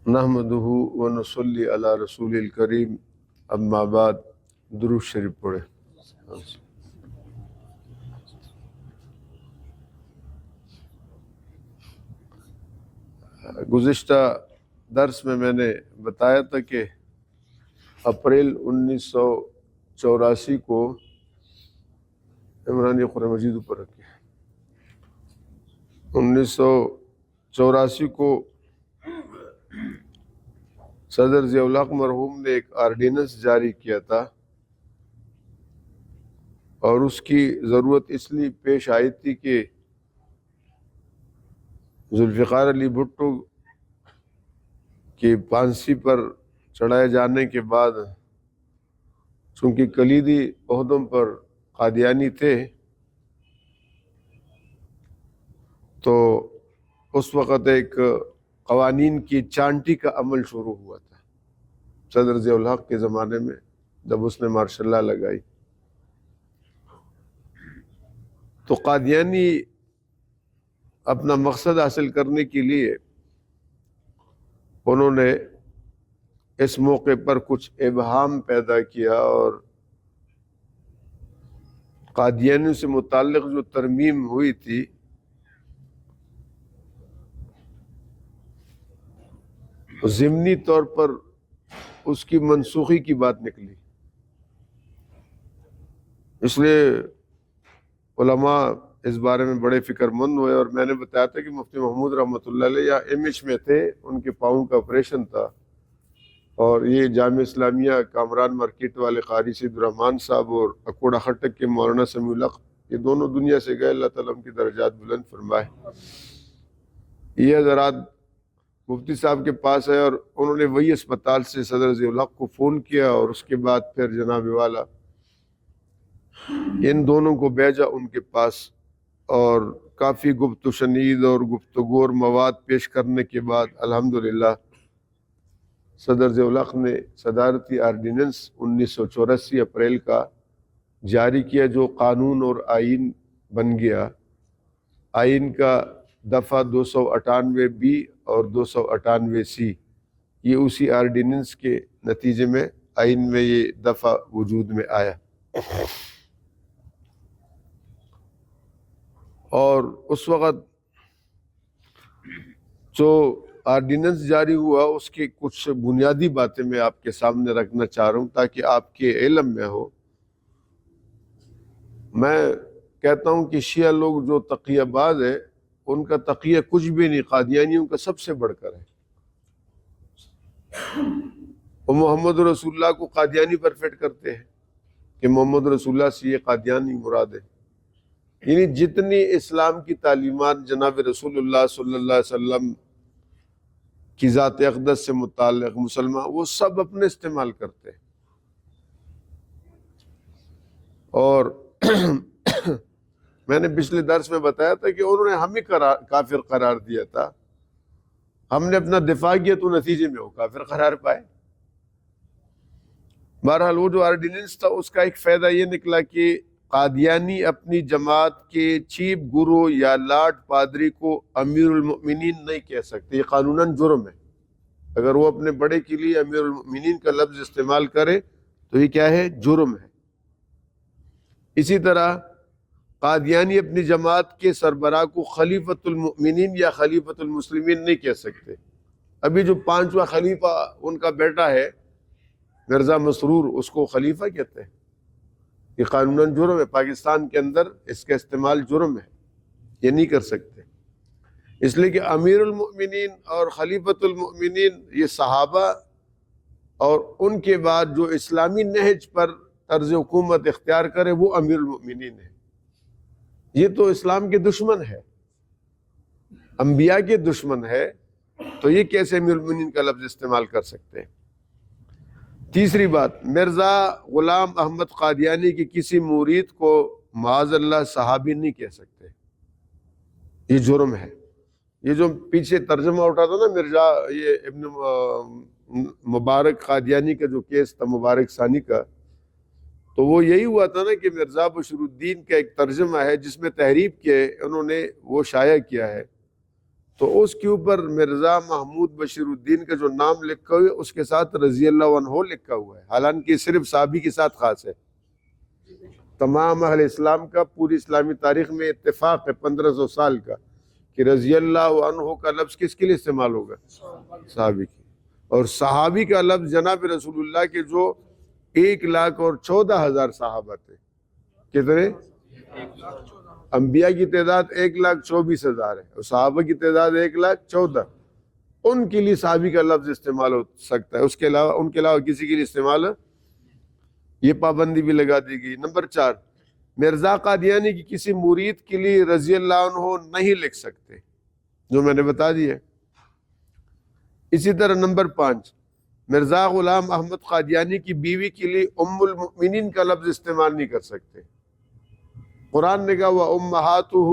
نحمدہ ونصلی علی رسول الکریم اما بعد درود شریف پڑھے۔ گزشتہ درس میں نے بتایا تھا کہ اپریل 1984 کو عمران یہ قرآن مجید اوپر رکھے 1984 کو صدر ضیاء الحق مرحوم نے ایک آرڈیننس جاری کیا تھا، اور اس کی ضرورت اس لیے پیش آئی تھی کہ ذوالفقار علی بھٹو کی پھانسی پر چڑھائے جانے کے بعد چونکہ کلیدی عہدوں پر قادیانی تھے، تو اس وقت ایک قوانین کی چانٹی کا عمل شروع ہوا تھا صدر ضیاء الحق کے زمانے میں، جب اس نے مارشل لا لگائی تو قادیانی اپنا مقصد حاصل کرنے کے لیے انہوں نے اس موقع پر کچھ ابہام پیدا کیا، اور قادیانیوں سے متعلق جو ترمیم ہوئی تھی ضمنی طور پر اس کی منسوخی کی بات نکلی۔ اس لیے علماء اس بارے میں بڑے فکر مند ہوئے، اور میں نے بتایا تھا کہ مفتی محمود رحمۃ اللہ علیہ یا MH میں تھے، ان کے پاؤں کا آپریشن تھا، اور یہ جامعہ اسلامیہ کامران مارکیٹ والے قاری سید الرحمان صاحب اور اکوڑا خٹک کے مولانا سمیع الحق، یہ دونوں دنیا سے گئے، اللہ تعالیٰ ان کی درجات بلند فرمائے۔ یہ حضرات مفتی صاحب کے پاس ہے، اور انہوں نے وہی اسپتال سے صدر ضیاء الحق کو فون کیا، اور اس کے بعد پھر جناب والا ان دونوں کو بھیجا ان کے پاس، اور کافی گفت و شنید اور گفتگو اور مواد پیش کرنے کے بعد الحمدللہ صدر ضیاء الحق نے صدارتی آرڈیننس 1984 اپریل کا جاری کیا، جو قانون اور آئین بن گیا۔ آئین کا دفعہ 298B اور 298C، یہ اسی آرڈیننس کے نتیجے میں آئین میں یہ دفعہ وجود میں آیا، اور اس وقت جو آرڈیننس جاری ہوا اس کی کچھ بنیادی باتیں میں آپ کے سامنے رکھنا چاہ رہا ہوں تاکہ آپ کے علم میں ہو۔ میں کہتا ہوں کہ شیعہ لوگ جو تقیہ باز ہے، ان کا تقیہ کچھ بھی نہیں، قادیانیوں کا سب سے بڑھ کر ہے۔ وہ محمد رسول اللہ کو قادیانی پر فٹ کرتے ہیں کہ محمد رسول اللہ سے یہ قادیانی مراد ہے، یعنی جتنی اسلام کی تعلیمات جناب رسول اللہ صلی اللہ علیہ وسلم کی ذات اقدس سے متعلق مسلمان وہ سب اپنے استعمال کرتے ہیں، اور میں نے پچھلے درس میں بتایا تھا کہ انہوں نے ہمیں کافر قرار دیا تھا، ہم نے اپنا دفاع کیا تو نتیجے میں وہ کافر قرار پائے۔ بہرحال وہ جو آرڈیننس تھا اس کا ایک فائدہ یہ نکلا کہ قادیانی اپنی جماعت کے چیف گرو یا لاٹ پادری کو امیر المؤمنین نہیں کہہ سکتے، یہ قانوناً جرم ہے۔ اگر وہ اپنے بڑے کے لیے امیر المؤمنین کا لفظ استعمال کرے تو یہ کیا ہے؟ جرم ہے۔ اسی طرح قادیانی اپنی جماعت کے سربراہ کو خلیفۃ المؤمنین یا خلیفۃ المسلمین نہیں کہہ سکتے۔ ابھی جو 5واں خلیفہ ان کا بیٹا ہے مرزا مسرور، اس کو خلیفہ کہتے ہیں، یہ قانوناً جرم ہے، پاکستان کے اندر اس کا استعمال جرم ہے، یہ نہیں کر سکتے، اس لیے کہ امیر المؤمنین اور خلیفۃ المؤمنین یہ صحابہ اور ان کے بعد جو اسلامی نہج پر طرز حکومت اختیار کرے وہ امیر المؤمنین ہے۔ یہ تو اسلام کے دشمن ہے، انبیاء کے دشمن ہے، تو یہ کیسے امیر المؤمنین کا لفظ استعمال کر سکتے ہیں؟ تیسری بات، مرزا غلام احمد قادیانی کی کسی مرید کو معاذ اللہ صحابی نہیں کہہ سکتے، یہ جرم ہے۔ یہ جو پیچھے ترجمہ اٹھا تھا نا مرزا یہ ابن مبارک قادیانی کا جو کیس تھا مبارک ثانی کا، تو وہ یہی ہوا تھا نا کہ مرزا بشر الدین کا ایک ترجمہ ہے جس میں تحریف کے انہوں نے وہ شائع کیا ہے تو اس کے اوپر مرزا محمود بشیر الدین کا جو نام لکھا ہوا ہے اس کے ساتھ رضی اللہ عنہ لکھا ہوا ہے، حالانکہ صرف صحابی کے ساتھ خاص ہے۔ تمام اہل اسلام کا پوری اسلامی تاریخ میں اتفاق ہے 1500 سال کا کہ رضی اللہ عنہ کا لفظ کس کے لیے استعمال ہوگا؟ صحابی کی۔ اور صحابی کا لفظ جناب رسول اللہ کے جو 1,14,000 صحابہ تھے، کتنے؟ انبیاء کی تعداد 1,24,000 ہے اور صحابہ کی تعداد 1,14,000، ان کے لیے صحابی کا لفظ استعمال ہو سکتا ہے، اس کے علاوہ ان کے علاوہ کسی کے لیے استعمال یہ پابندی بھی لگا دی گئی۔ نمبر 4، مرزا قادیانی کی کسی مرید کے لیے رضی اللہ عنہ نہیں لکھ سکتے، جو میں نے بتا دیا۔ اسی طرح نمبر 5، مرزا غلام احمد قادیانی کی بیوی کے لیے ام المؤمنین کا لفظ استعمال نہیں کر سکتے۔ قرآن نے کہا وَأُمَّهَاتُهُ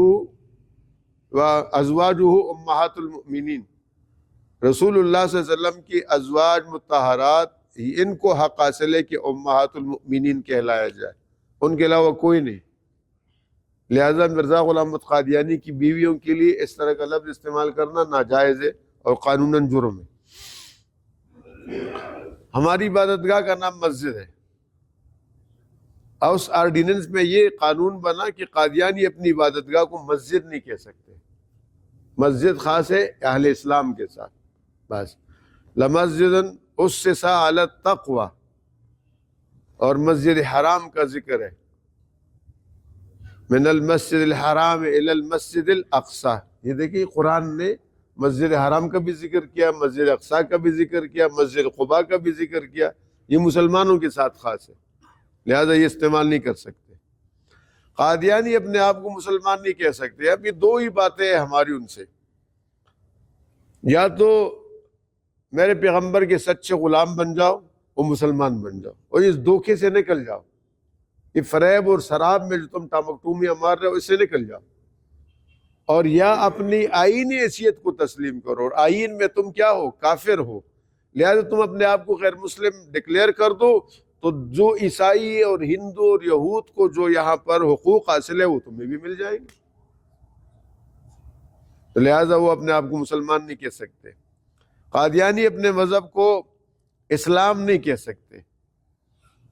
وَأَزْوَاجُهُ أُمَّهَاتُ الْمُؤْمِنِينَ، رسول اللہ صلی اللہ علیہ وسلم کی ازواج مطہرات ان کو حق حاصل ہے کہ امہات المؤمنین کہلایا جائے، ان کے علاوہ کوئی نہیں۔ لہذا مرزا غلام احمد قادیانی کی بیویوں کے لیے اس طرح کا لفظ استعمال کرنا ناجائز ہے اور قانوناً جرم ہے۔ ہماری عبادت گاہ کا نام مسجد ہے، اس آرڈیننس میں یہ قانون بنا کہ قادیانی اپنی عبادت گاہ کو مسجد نہیں کہہ سکتے، مسجد خاص ہے اہل اسلام کے ساتھ بس۔ لمسجد اسس علی التقوی، اور مسجد حرام کا ذکر ہے، من المسجد الحرام الی المسجد الاقصی۔ یہ دیکھیے قرآن نے مسجد حرام کا بھی ذکر کیا، مسجد اقصی کا بھی ذکر کیا، مسجد قباء کا بھی ذکر کیا، یہ مسلمانوں کے ساتھ خاص ہے، لہذا یہ استعمال نہیں کر سکتے۔ قادیانی اپنے آپ کو مسلمان نہیں کہہ سکتے۔ اب یہ دو ہی باتیں ہیں ہماری ان سے، یا تو میرے پیغمبر کے سچے غلام بن جاؤ اور مسلمان بن جاؤ اور اس دھوکے سے نکل جاؤ، یہ فریب اور شراب میں جو تم ٹامکٹومیاں مار رہے ہو اس سے نکل جاؤ، اور یا اپنی آئینی حیثیت کو تسلیم کرو، اور آئین میں تم کیا ہو؟ کافر ہو، لہذا تم اپنے آپ کو غیر مسلم ڈکلیئر کر دو، تو جو عیسائی اور ہندو اور یہود کو جو یہاں پر حقوق حاصل ہے وہ تمہیں بھی مل جائیں گے، تو لہذا وہ اپنے آپ کو مسلمان نہیں کہہ سکتے۔ قادیانی اپنے مذہب کو اسلام نہیں کہہ سکتے،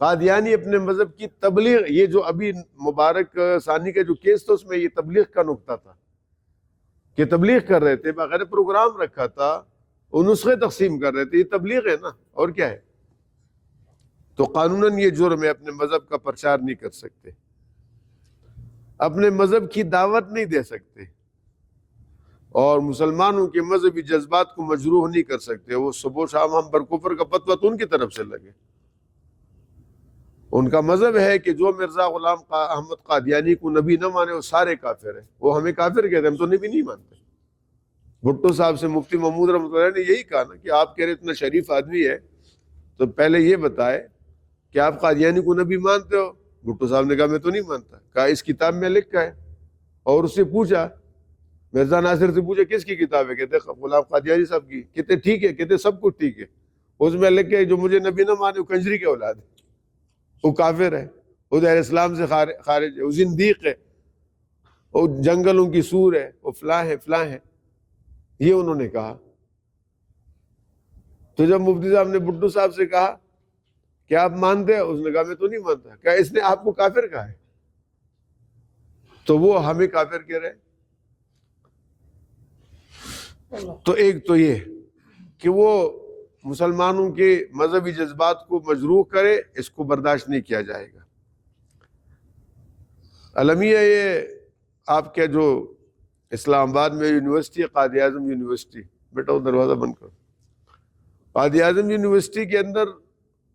قادیانی اپنے مذہب کی تبلیغ، یہ جو ابھی مبارک ثانی کا جو کیس تھا اس میں یہ تبلیغ کا نقطہ تھا کہ تبلیغ کر رہے تھے، باقاعدہ پروگرام رکھا تھا، وہ نسخے تقسیم کر رہے تھے، یہ تبلیغ ہے نا، اور کیا ہے؟ تو قانوناً یہ جرم ہے، اپنے مذہب کا پرچار نہیں کر سکتے، اپنے مذہب کی دعوت نہیں دے سکتے، اور مسلمانوں کے مذہبی جذبات کو مجروح نہیں کر سکتے۔ وہ صبح و شام ہم پر کفر کا فتویٰ تو ان کی طرف سے لگے، ان کا مذہب ہے کہ جو مرزا غلام احمد قادیانی کو نبی نہ مانے وہ سارے کافر ہیں، وہ ہمیں کافر کہتے ہیں، ہم تو نبی نہیں مانتے۔ بھٹو صاحب سے مفتی محمود رحمۃ اللہ نے یہی کہا نا کہ آپ کہہ رہے اتنا شریف آدمی ہے تو پہلے یہ بتائے کہ آپ قادیانی کو نبی مانتے ہو؟ بھٹو صاحب نے کہا میں تو نہیں مانتا۔ کہا اس کتاب میں لکھا ہے، اور اس سے پوچھا، مرزا ناصر سے پوچھا کس کی کتاب ہے؟ کہتے غلام قادیانی صاحب کی۔ کہتے ٹھیک ہے، کہتے سب کچھ ٹھیک ہے، اس میں لکھ کے جو مجھے نبی نہ مانے وہ کنجری کے اولاد ہے، وہ کافر ہے، وہ دائر اسلام سے خارج ہے، وہ زندیق ہے، وہ جنگلوں کی سور ہے، وہ فلاں ہے فلاں ہے، یہ انہوں نے کہا۔ تو جب مفتی صاحب نے بھٹو صاحب سے کہا کہ آپ مانتے ہیں؟ اس نے کہا میں تو نہیں مانتا۔ کہا اس نے آپ کو کافر کہا ہے، تو وہ ہمیں کافر کہہ رہے ہیں۔ تو ایک تو یہ کہ وہ مسلمانوں کے مذہبی جذبات کو مجروح کرے، اس کو برداشت نہیں کیا جائے گا۔ المیہ یہ آپ کے جو اسلام آباد میں یونیورسٹی ہے، قائد اعظم یونیورسٹی، بیٹا وہ دروازہ بند کرو، قائد اعظم یونیورسٹی کے اندر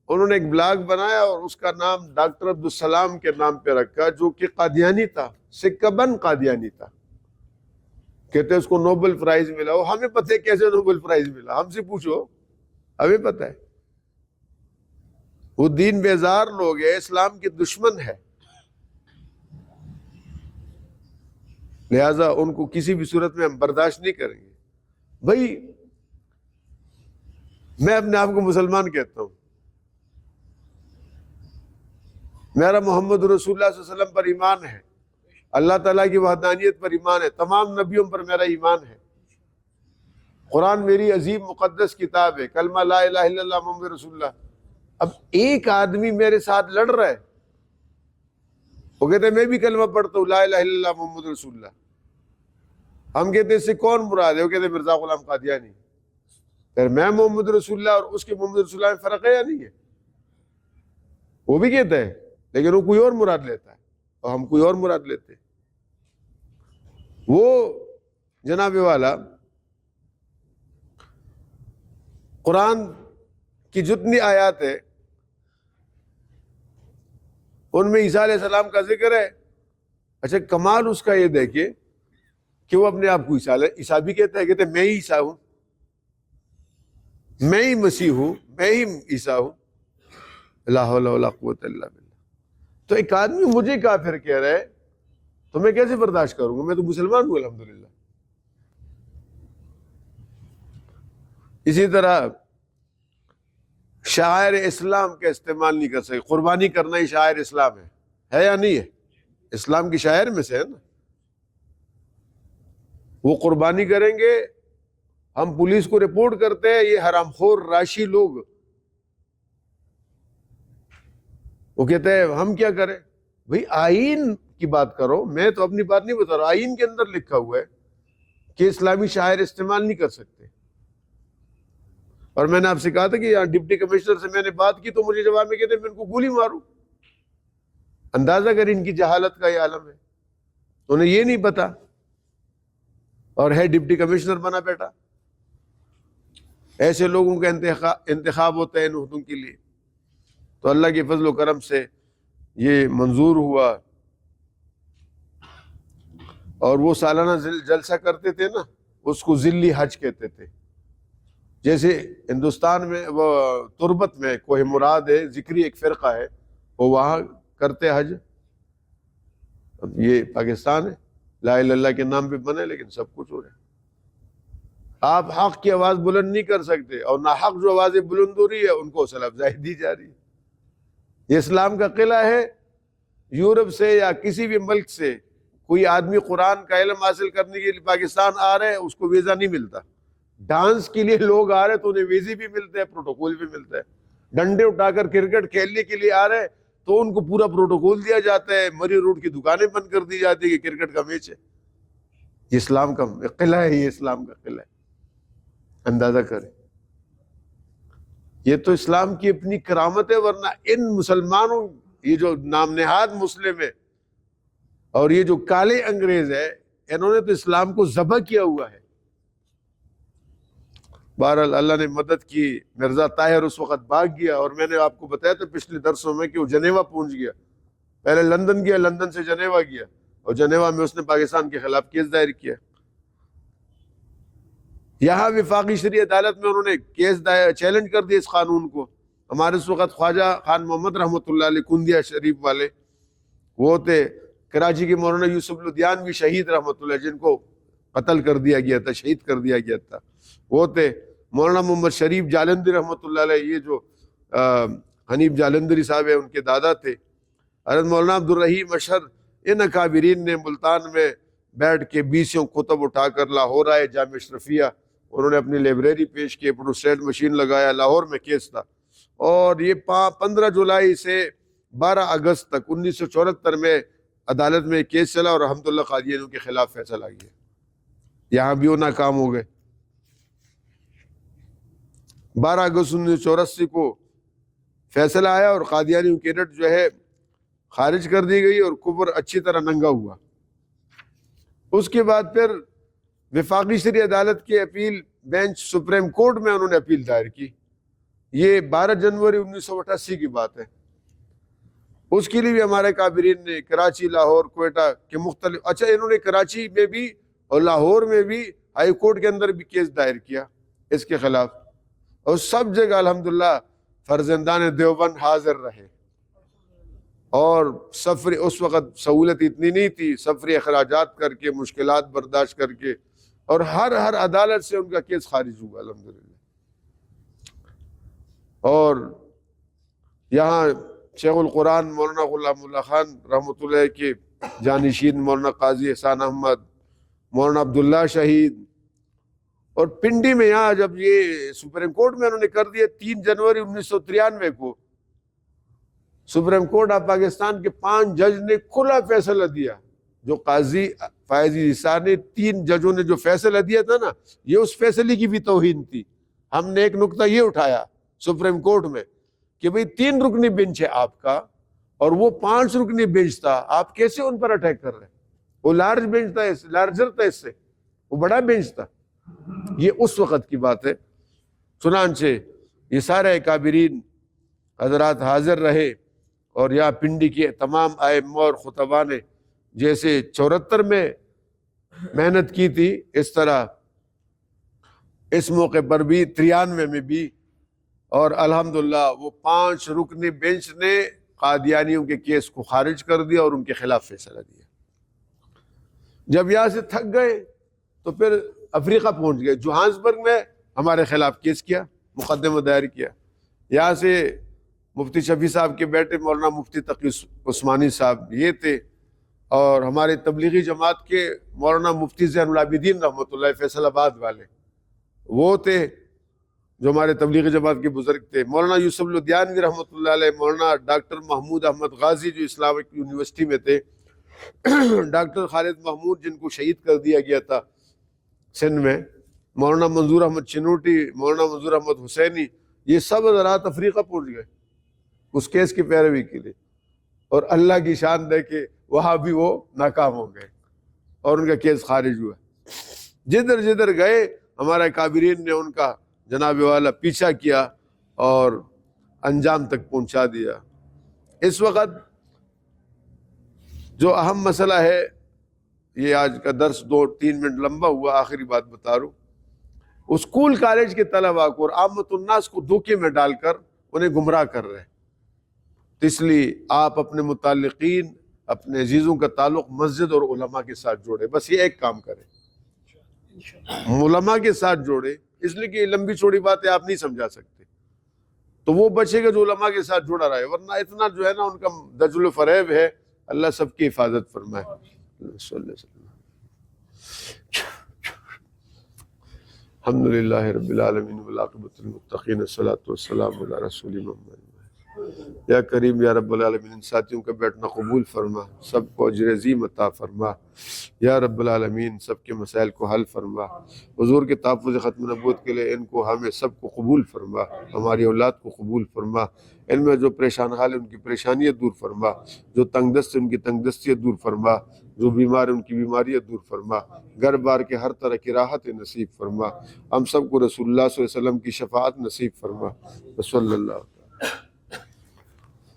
انہوں نے ایک بلاگ بنایا اور اس کا نام ڈاکٹر عبدالسلام کے نام پہ رکھا، جو کہ قادیانی تھا، سکہ بند قادیانی تھا۔ کہتے اس کو نوبل پرائز ملا۔ وہ ہمیں پتہ ہے کیسے نوبل پرائز ملا، ہم سے پوچھو، ہمیں پتہ ہے۔ وہ دین بیزار لوگ ہیں، اسلام کے دشمن ہے، لہذا ان کو کسی بھی صورت میں ہم برداشت نہیں کریں گے۔ بھائی میں اپنے آپ کو مسلمان کہتا ہوں، میرا محمد رسول اللہ صلی اللہ علیہ وسلم پر ایمان ہے، اللہ تعالیٰ کی وحدانیت پر ایمان ہے، تمام نبیوں پر میرا ایمان ہے، قرآن میری عظیم مقدس کتاب ہے، کلمہ لا الہ الا اللہ محمد رسول اللہ۔ اب ایک آدمی میرے ساتھ لڑ رہا ہے، وہ کہتے ہیں میں بھی کلمہ پڑھتا ہوں لا الہ الا اللہ محمد رسول اللہ۔ ہم کہتے ہیں اس سے کون مراد ہے؟ وہ کہتے ہیں مرزا غلام قادیانی۔ پھر میں محمد رسول اللہ اور اس کے محمد رسول اللہ میں فرق ہے یا نہیں ہے؟ وہ بھی کہتا ہے، لیکن وہ کوئی اور مراد لیتا ہے اور ہم کوئی اور مراد لیتے ہیں۔ وہ جناب والا قرآن کی جتنی آیات ہے ان میں عیسیٰ علیہ السلام کا ذکر ہے۔ اچھا کمال اس کا یہ دیکھیں کہ وہ اپنے آپ کو عیسیٰ بھی کہتا ہے، کہتے ہیں میں ہی عیسیٰ ہوں، میں ہی مسیح ہوں، میں ہی عیسیٰ ہوں، لا حول ولا قوت الا باللہ۔ تو ایک آدمی مجھے کافر کہہ رہا ہے تو میں کیسے برداشت کروں گا؟ میں تو مسلمان ہوں الحمدللہ۔ اسی طرح شاعر اسلام کا استعمال نہیں کر سکے۔ قربانی کرنا ہی شاعر اسلام ہے یا نہیں ہے؟ اسلام کی شاعر میں سے ہے نا۔ وہ قربانی کریں گے، ہم پولیس کو رپورٹ کرتے ہیں یہ حرام خور راشی لوگ، وہ کہتے ہیں ہم کیا کریں؟ بھئی آئین کی بات کرو، میں تو اپنی بات نہیں بتا رہا، آئین کے اندر لکھا ہوا ہے کہ اسلامی شاعر استعمال نہیں کر سکتے۔ اور میں نے آپ سے کہا تھا کہ یہاں ڈپٹی کمشنر سے میں نے بات کی تو مجھے جواب میں کہتے ہیں میں ان کو گولی ماروں۔ اندازہ کر ان کی جہالت کا یہ عالم ہے، انہیں یہ نہیں پتا، اور ہے ڈپٹی کمشنر بنا بیٹا۔ ایسے لوگوں کا انتخاب ہوتا ہے ان عہدوں کے لیے۔ تو اللہ کے فضل و کرم سے یہ منظور ہوا، اور وہ سالانہ جلسہ کرتے تھے نا، اس کو ذلی حج کہتے تھے۔ جیسے ہندوستان میں وہ تربت میں کوہ مراد ہے، ذکری ایک فرقہ ہے، وہ وہاں کرتے حج۔ اب یہ پاکستان ہے، لا الہ الا اللہ کے نام پہ بنے لیکن سب کچھ ہو رہا ہے۔ آپ حق کی آواز بلند نہیں کر سکتے، اور ناحق جو آوازیں بلند ہو رہی ہے ان کو حوصلہ افزائی دی جا رہی ہے۔ یہ اسلام کا قلعہ ہے۔ یورپ سے یا کسی بھی ملک سے کوئی آدمی قرآن کا علم حاصل کرنے کے لیے پاکستان آ رہے ہیں، اس کو ویزا نہیں ملتا۔ ڈانس کے لیے لوگ آ رہے تو انہیں ویزے بھی ملتے ہیں، پروٹوکول بھی ملتا ہے۔ ڈنڈے اٹھا کر کرکٹ کھیلنے کے لیے آ رہے ہیں تو ان کو پورا پروٹوکول دیا جاتا ہے، مری روڈ کی دکانیں بند کر دی جاتی ہے کہ کرکٹ کا میچ ہے۔ یہ اسلام کا قلعہ ہے، یہ اسلام کا قلعہ ہے۔ اندازہ کریں، یہ تو اسلام کی اپنی کرامت ہے، ورنہ ان مسلمانوں، یہ جو نام نہاد مسلم ہے اور یہ جو کالے انگریز ہے، انہوں نے تو اسلام کو ذبح کیا ہوا ہے۔ بہرحال اللہ نے مدد کی، مرزا طاہر اس وقت بھاگ گیا، اور میں نے آپ کو بتایا تھا پچھلے درسوں میں کہ وہ جنیوا پہنچ گیا۔ پہلے لندن گیا، لندن سے جنیوا گیا، اور جنیوا میں اس نے پاکستان کے خلاف کیس دائر کیا۔ یہاں وفاقی شرعی عدالت میں انہوں نے کیس چیلنج کر دیا اس قانون کو۔ ہمارے اس وقت خواجہ خان محمد رحمۃ اللہ علیہ کندیا شریف والے، وہ تھے کراچی کے مولانا یوسف لدھیانوی شہید رحمۃ اللہ، جن کو قتل کر دیا گیا تھا، شہید کر دیا گیا تھا، وہ تھے مولانا محمد شریف جالندری رحمۃ اللہ علیہ، یہ جو حنیف جالندری صاحب ہیں ان کے دادا تھے۔ حضرت مولانا عبدالرحیم اشہر، ان اکابرین نے ملتان میں بیٹھ کے 20 کتب اٹھا کر لاہور آئے، جامعہ اشرفیہ، انہوں نے اپنی لائبریری پیش کی، پروسٹیٹ مشین لگایا، لاہور میں کیس تھا، اور یہ 15 جولائی سے 12 اگست تک 1974 میں عدالت میں کیس چلا، اور الحمدللہ قادیانیوں کے خلاف فیصلہ آ گیا۔ یہاں بھی وہ ناکام ہو گئے۔ 12 اگست 1984 کو فیصلہ آیا اور قادیانیوں کی رٹ جو ہے خارج کر دی گئی، اور کفر اچھی طرح ننگا ہوا۔ اس کے بعد پھر وفاقی شرعی عدالت کے اپیل بینچ سپریم کورٹ میں انہوں نے اپیل دائر کی۔ یہ 12 جنوری 1988 کی بات ہے۔ اس کے لیے بھی ہمارے کابرین نے کراچی، لاہور، کوئٹہ کے مختلف، اچھا انہوں نے کراچی میں بھی اور لاہور میں بھی ہائی کورٹ کے اندر بھی کیس دائر کیا اس کے خلاف، اور سب جگہ الحمدللہ فرزندان دیوبند حاضر رہے۔ اور سفری اس وقت سہولت اتنی نہیں تھی، سفری اخراجات کر کے، مشکلات برداشت کر کے، اور ہر عدالت سے ان کا کیس خارج ہوا الحمدللہ۔ اور یہاں شیخ القرآن مولانا غلام اللہ خان رحمۃ اللہ کے جانشین مولانا قاضی احسان احمد، مولانا عبداللہ شہید، اور پنڈی میں یہاں جب یہ سپریم کورٹ میں انہوں نے کر دیا 3 جنوری 1993 کو، سپریم کورٹ آف پاکستان کے 5 جج نے کھلا فیصلہ دیا. جو قاضی فائز عیسیٰ نے 3 ججوں نے جو فیصلہ دیا تھا نا، یہ اس فیصلے کی بھی توہین تھی. ہم نے ایک نقطہ یہ اٹھایا سپریم کورٹ میں کہ بھئی 3 رکنی بینچ ہے آپ کا اور وہ 5 رکنی بینچ تھا، آپ کیسے ان پر اٹیک کر رہے ہیں؟ وہ لارج بینچ تھا، لارجر تھا، اس سے وہ بڑا بینچ تھا. یہ اس وقت کی بات ہے. چنانچہ یہ سارے اکابرین حضرات حاضر رہے اور یہاں پنڈی کے تمام ائمہ اور خطباء نے جیسے 74 میں محنت کی تھی، اس طرح اس موقع پر بھی 93 میں بھی. اور الحمدللہ وہ 5 رکنی بینچ نے قادیانیوں کے کیس کو خارج کر دیا اور ان کے خلاف فیصلہ دیا. جب یہاں سے تھک گئے تو پھر افریقہ پہنچ گئے. جوہانسبرگ میں ہمارے خلاف کیس کیا، مقدمہ دائر کیا. یہاں سے مفتی شفیع صاحب کے بیٹے مولانا مفتی تقی عثمانی صاحب یہ تھے، اور ہمارے تبلیغی جماعت کے مولانا مفتی زین العابدین رحمۃ اللہ فیصل آباد والے وہ تھے جو ہمارے تبلیغی جماعت کے بزرگ تھے. مولانا یوسف لدھیانوی رحمۃ اللہ علیہ، مولانا ڈاکٹر محمود احمد غازی جو اسلامک یونیورسٹی میں تھے، ڈاکٹر خالد محمود جن کو شہید کر دیا گیا تھا سندھ میں، مولانا منظور احمد چنوٹی، مولانا منظور احمد حسینی، یہ سب حضرات افریقہ پہنچ گئے اس کیس کی پیروی کے لیے. اور اللہ کی شان دے کہ وہاں بھی وہ ناکام ہو گئے اور ان کا کیس خارج ہوا. جدھر جدھر گئے ہمارے کابرین نے ان کا جناب والا پیچھا کیا اور انجام تک پہنچا دیا. اس وقت جو اہم مسئلہ ہے، یہ آج کا درس 2-3 منٹ لمبا ہوا، آخری بات بتا رہا ہوں. اسکول کالج کے طلباء کو اور عامت الناس کو دھوکے میں ڈال کر انہیں گمراہ کر رہے ہیں. تو اس لیے آپ اپنے متعلقین، اپنے عزیزوں کا تعلق مسجد اور علماء کے ساتھ جوڑے. بس یہ ایک کام کریں، علماء کے ساتھ جوڑے، اس لیے کہ یہ لمبی چوڑی باتیں آپ نہیں سمجھا سکتے. تو وہ بچے گا جو علماء کے ساتھ جڑا رہے، ورنہ اتنا جو ہے نا ان کا دجل و فریب ہے. اللہ سب کی حفاظت فرمائے. صلی اللہ علیہ وسلم. الحمد للہ رب العالمین والعاقبۃ للمتقین، الصلاۃ والسلام علی رسول محمد. یا کریم یا رب العالمین، ان ساتھیوں کا بیٹھنا قبول فرما، سب کو اجر عظیم عطا فرما. یا رب العالمین سب کے مسائل کو حل فرما. حضور کے تحفظ ختم نبوت کے لیے ان کو ہمیں سب کو قبول فرما، ہماری اولاد کو قبول فرما. ان میں جو پریشان حال ہے ان کی پریشانیاں دور فرما، جو تنگ دست ہے ان کی تنگ دستیاں دور فرما، جو بیمار ہیں ان کی بیماریاں دور فرما. گھر بار کے ہر طرح کی راحت نصیب فرما. ہم سب کو رسول اللہ صلی اللہ علیہ وسلم کی شفاعت نصیب فرما. صلی اللہ